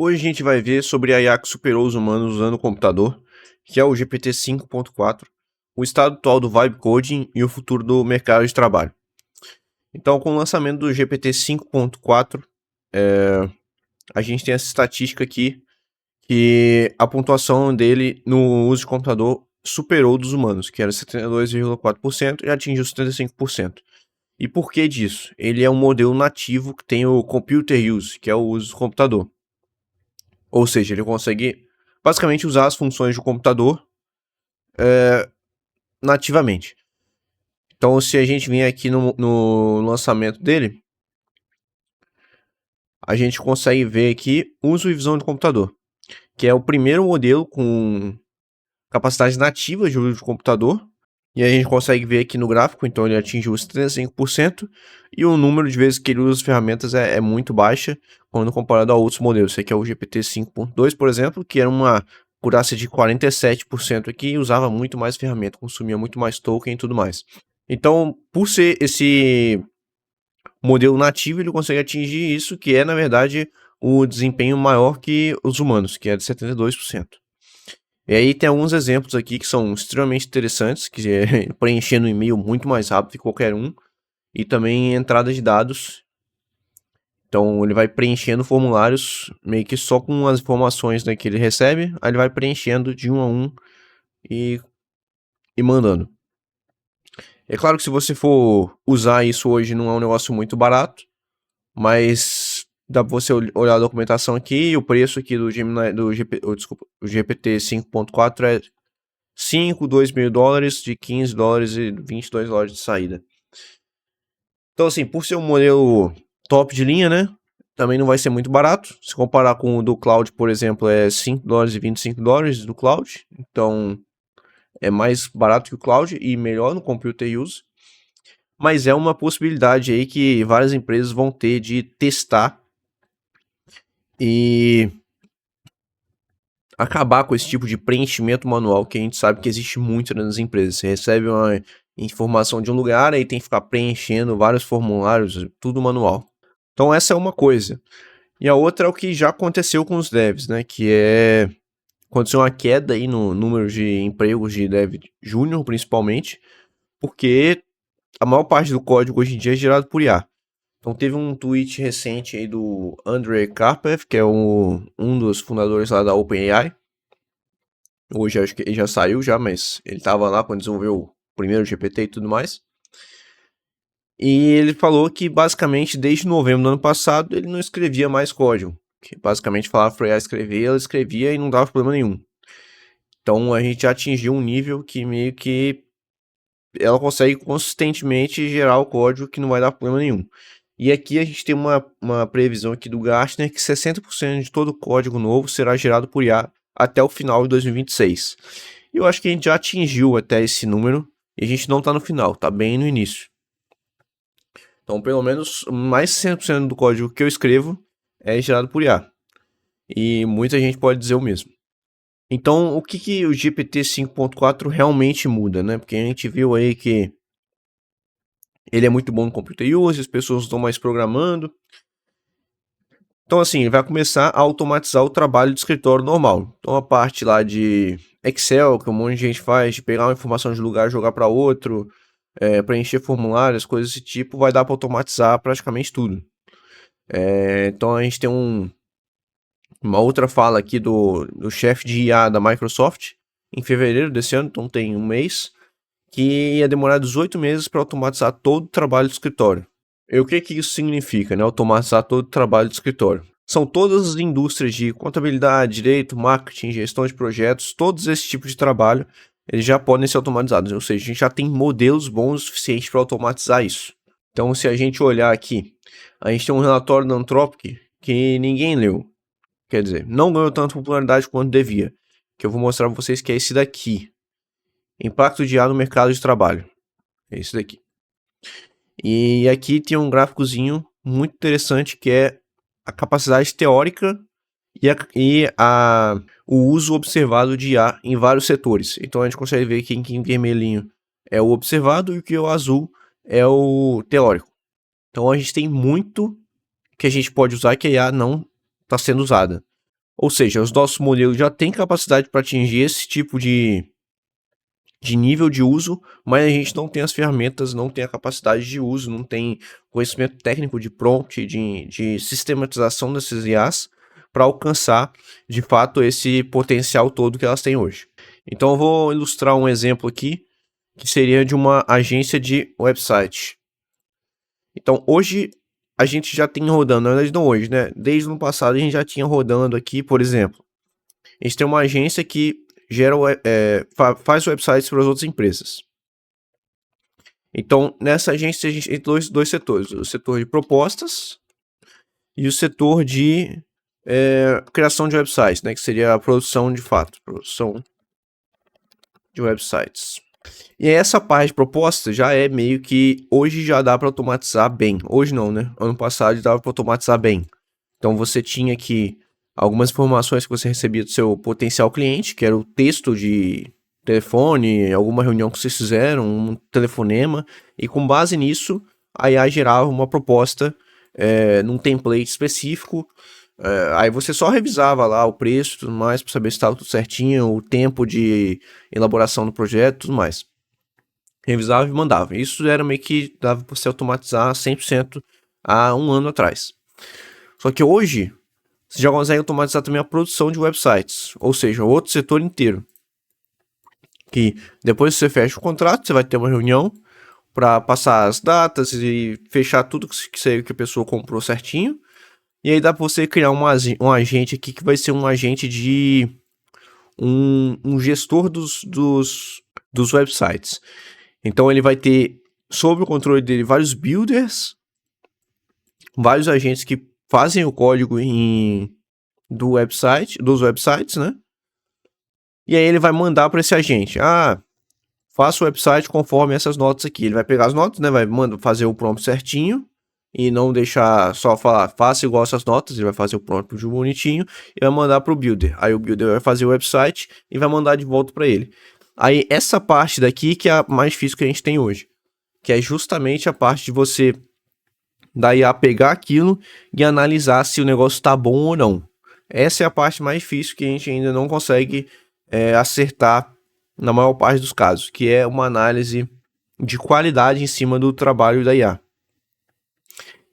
Hoje a gente vai ver sobre a IA que superou os humanos usando o computador, que é o GPT 5.4, o estado atual do vibe coding e o futuro do mercado de trabalho. Então, com o lançamento do GPT 5.4, a gente tem essa estatística aqui que a pontuação dele no uso de computador superou dos humanos, que era 72,4% e atingiu 75%. E por que disso? Ele é um modelo nativo que tem o computer use, que é o uso do computador. Ou seja, ele consegue basicamente usar as funções do computador nativamente. Então, se a gente vier aqui no lançamento dele, a gente consegue ver aqui uso e visão do computador, que é o primeiro modelo com capacidades nativas de uso de computador. E a gente consegue ver aqui no gráfico, então ele atingiu os 35%, e o número de vezes que ele usa as ferramentas é muito baixa quando comparado a outros modelos. Esse aqui é o GPT 5.2, por exemplo, que era uma acurácia de 47% aqui e usava muito mais ferramenta, consumia muito mais token e tudo mais. Então, por ser esse modelo nativo, ele consegue atingir isso, que é, na verdade, o desempenho maior que os humanos, que é de 72%. E aí tem alguns exemplos aqui que são extremamente interessantes, que é preenchendo o e-mail muito mais rápido que qualquer um, e também entrada de dados. Então ele vai preenchendo formulários meio que só com as informações, né, que ele recebe, aí ele vai preenchendo de um a um e, e mandando. É claro que se você for usar isso hoje não é um negócio muito barato, mas dá pra você olhar a documentação aqui, e o preço aqui do Gemini, o GPT 5.4 é 5, 2 mil dólares, de 15 dólares e 22 dólares de saída. Então, assim, por ser um modelo top de linha, né? Também não vai ser muito barato. Se comparar com o do Cloud, por exemplo, é 5 dólares e 25 dólares do Cloud. Então, é mais barato que o Cloud e melhor no Computer Use. Mas é uma possibilidade aí que várias empresas vão ter de testar e acabar com esse tipo de preenchimento manual que a gente sabe que existe muito nas empresas. Você recebe uma informação de um lugar, aí tem que ficar preenchendo vários formulários, tudo manual. Então essa é uma coisa. E a outra é o que já aconteceu com os devs, né? Que é aconteceu uma queda aí no número de empregos de dev júnior, principalmente, porque a maior parte do código hoje em dia é gerado por IA. Então teve um tweet recente aí do Andrei Karpov, que é um dos fundadores lá da OpenAI. Hoje acho que ele já saiu já, mas ele estava lá quando desenvolveu o primeiro GPT e tudo mais. E ele falou que basicamente desde novembro do ano passado ele não escrevia mais código. Que basicamente falava para IA escrever, ela escrevia e não dava problema nenhum. Então a gente já atingiu um nível que meio que ela consegue consistentemente gerar o código que não vai dar problema nenhum. E aqui a gente tem uma previsão aqui do Gartner que 60% de todo o código novo será gerado por IA até o final de 2026. E eu acho que a gente já atingiu até esse número e a gente não está no final, está bem no início. Então, pelo menos mais de 60% do código que eu escrevo é gerado por IA. E muita gente pode dizer o mesmo. Então, o que o GPT 5.4 realmente muda, né? Porque a gente viu aí que ele é muito bom no computer use, as pessoas estão mais programando. Então, assim, ele vai começar a automatizar o trabalho de escritório normal. Então, a parte lá de Excel, que um monte de gente faz, de pegar uma informação de um lugar e jogar para outro, preencher formulários, coisas desse tipo, vai dar para automatizar praticamente tudo. Então, a gente tem uma outra fala aqui do chefe de IA da Microsoft, em fevereiro desse ano, então tem um mês, que ia demorar 18 meses para automatizar todo o trabalho do escritório. E o que isso significa, né? Automatizar todo o trabalho do escritório. São todas as indústrias de contabilidade, direito, marketing, gestão de projetos, todos esses tipos de trabalho, eles já podem ser automatizados. Ou seja, a gente já tem modelos bons o suficiente para automatizar isso. Então, se a gente olhar aqui, a gente tem um relatório da Anthropic que ninguém leu. Quer dizer, não ganhou tanta popularidade quanto devia. Que eu vou mostrar para vocês que é esse daqui. Impacto de IA no mercado de trabalho. É esse daqui. E aqui tem um gráficozinho muito interessante que é a capacidade teórica o uso observado de IA em vários setores. Então a gente consegue ver que em vermelhinho é o observado e que o azul é o teórico. Então a gente tem muito que a gente pode usar que a IA não está sendo usada. Ou seja, os nossos modelos já têm capacidade para atingir esse tipo de nível de uso, mas a gente não tem as ferramentas, não tem a capacidade de uso, não tem conhecimento técnico de prompt, de sistematização desses IAs para alcançar, de fato, esse potencial todo que elas têm hoje. Então eu vou ilustrar um exemplo aqui, que seria de uma agência de website. Então hoje a gente já tem rodando, na verdade não hoje, né? Desde o ano passado a gente já tinha rodando aqui, por exemplo, a gente tem uma agência que gera, faz websites para as outras empresas. Então, nessa agência a gente tem dois setores, o setor de propostas e o setor de criação de websites, né, que seria a produção de fato, produção de websites. E essa parte de proposta já é meio que, hoje já dá para automatizar bem, hoje não, né, ano passado dava para automatizar bem. Então você tinha aqui algumas informações que você recebia do seu potencial cliente, que era o texto de telefone, alguma reunião que vocês fizeram, um telefonema, e com base nisso, a IA gerava uma proposta num template específico. Aí você só revisava lá o preço e tudo mais, para saber se estava tudo certinho, o tempo de elaboração do projeto e tudo mais. Revisava e mandava. Isso era meio que dava para você automatizar 100% há um ano atrás. Só que hoje, você já consegue automatizar também a produção de websites, ou seja, outro setor inteiro. Que depois que você fecha o contrato, você vai ter uma reunião para passar as datas e fechar tudo que a pessoa comprou certinho. E aí dá para você criar um agente aqui que vai ser um agente de um gestor dos websites. Então ele vai ter sob o controle dele vários builders, vários agentes que fazem o código dos websites, né? E aí ele vai mandar para esse agente, faça o website conforme essas notas aqui. Ele vai pegar as notas, né? Vai fazer o prompt certinho e não deixar só falar, faça igual essas notas. Ele vai fazer o prompt bonitinho e vai mandar para o builder. Aí o builder vai fazer o website e vai mandar de volta para ele. Aí essa parte daqui que é a mais difícil que a gente tem hoje, que é justamente a parte de você daí a pegar aquilo e analisar se o negócio está bom ou não. Essa é a parte mais difícil que a gente ainda não consegue acertar na maior parte dos casos, que é uma análise de qualidade em cima do trabalho da IA.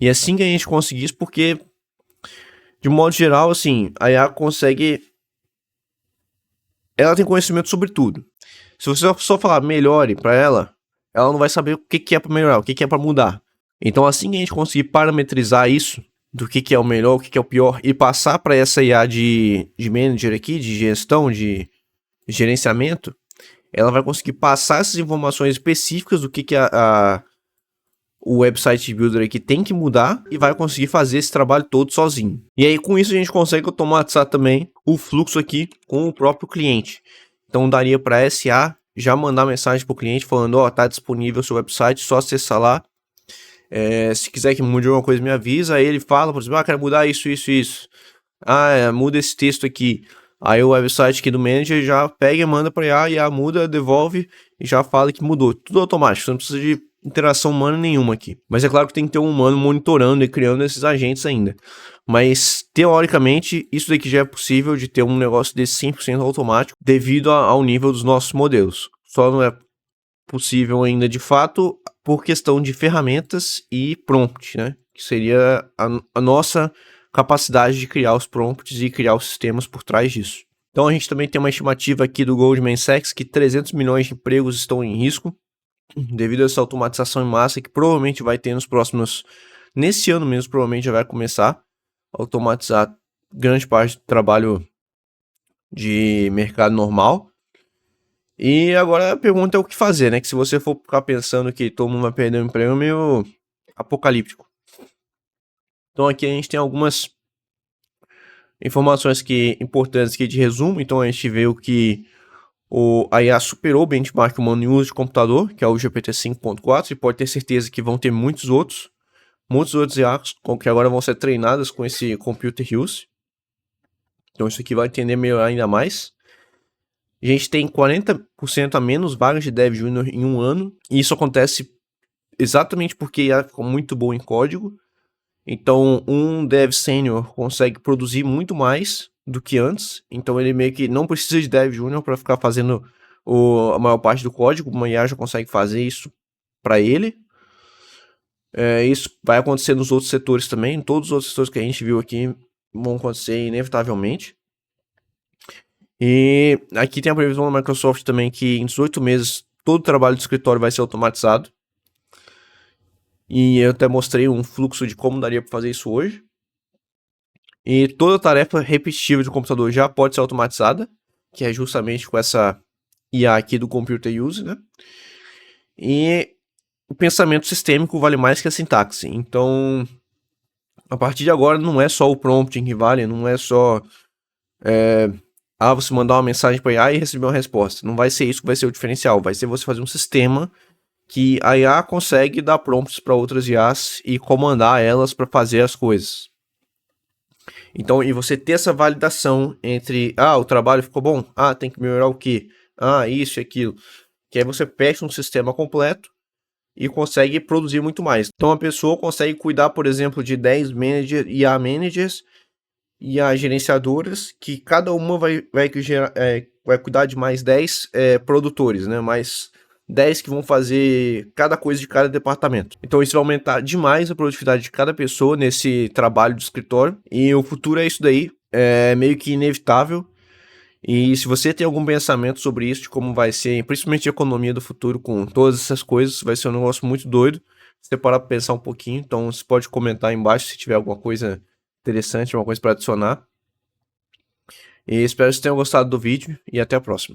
E assim que a gente conseguir isso, porque de modo geral, assim, a IA consegue, ela tem conhecimento sobre tudo. Se você só falar melhore para ela não vai saber o que é para melhorar, o que é para mudar. Então assim que a gente conseguir parametrizar isso, do que é o melhor, o que é o pior, e passar para essa IA de manager aqui, de gestão, de gerenciamento, ela vai conseguir passar essas informações específicas do que o website builder aqui tem que mudar e vai conseguir fazer esse trabalho todo sozinho. E aí com isso a gente consegue automatizar também o fluxo aqui com o próprio cliente. Então daria para a SA já mandar mensagem para o cliente falando, tá disponível o seu website, só acessar lá. Se quiser que mude alguma coisa me avisa. Aí ele fala, por exemplo, quero mudar isso. Muda esse texto aqui. Aí o website aqui do manager já pega e manda para IA muda, devolve e já fala que mudou. Tudo automático, você não precisa de interação humana nenhuma aqui. Mas é claro que tem que ter um humano monitorando e criando esses agentes ainda. Mas, teoricamente, isso daqui já é possível de ter um negócio desse 100% automático devido ao nível dos nossos modelos. Só não é possível ainda de fato por questão de ferramentas e prompt, né? Que seria a nossa capacidade de criar os prompts e criar os sistemas por trás disso. Então a gente também tem uma estimativa aqui do Goldman Sachs que 300 milhões de empregos estão em risco devido a essa automatização em massa que provavelmente vai ter nesse ano mesmo, provavelmente já vai começar a automatizar grande parte do trabalho de mercado normal. E agora a pergunta é o que fazer, né? Que se você for ficar pensando que todo mundo vai perder o emprego, é meio apocalíptico. Então aqui a gente tem algumas informações importantes aqui de resumo. Então a gente vê que a IA superou o benchmark humano em uso de computador, que é o GPT 5.4, e pode ter certeza que vão ter muitos outros IAs que agora vão ser treinadas com esse computer use. Então isso aqui vai entender melhor ainda mais. A gente tem 40% a menos vagas de Dev Junior em um ano. E isso acontece exatamente porque a IA ficou muito boa em código. Então, um Dev Senior consegue produzir muito mais do que antes. Então ele meio que não precisa de Dev Júnior para ficar fazendo a maior parte do código. Uma IA já consegue fazer isso para ele. Isso vai acontecer nos outros setores também. Todos os outros setores que a gente viu aqui vão acontecer inevitavelmente. E aqui tem a previsão da Microsoft também que em 18 meses todo o trabalho do escritório vai ser automatizado. E eu até mostrei um fluxo de como daria para fazer isso hoje. E toda tarefa repetitiva de computador já pode ser automatizada, que é justamente com essa IA aqui do Computer Use, né? E o pensamento sistêmico vale mais que a sintaxe. Então, a partir de agora, não é só o prompting que vale, não é só você mandar uma mensagem para a IA e receber uma resposta. Não vai ser isso que vai ser o diferencial. Vai ser você fazer um sistema que a IA consegue dar prompts para outras IAs e comandar elas para fazer as coisas. Então, e você ter essa validação entre, o trabalho ficou bom, tem que melhorar o quê? Isso e aquilo. Que aí você fecha um sistema completo e consegue produzir muito mais. Então, a pessoa consegue cuidar, por exemplo, de 10 IA managers e as gerenciadoras, que cada uma vai cuidar de mais 10 produtores, né? Mais 10 que vão fazer cada coisa de cada departamento. Então isso vai aumentar demais a produtividade de cada pessoa nesse trabalho de escritório. E o futuro é isso daí, é meio que inevitável. E se você tem algum pensamento sobre isso, de como vai ser, principalmente a economia do futuro com todas essas coisas, vai ser um negócio muito doido. Se você parar para pensar um pouquinho, então você pode comentar aí embaixo se tiver alguma coisa interessante, alguma coisa para adicionar. E espero que vocês tenham gostado do vídeo e até a próxima.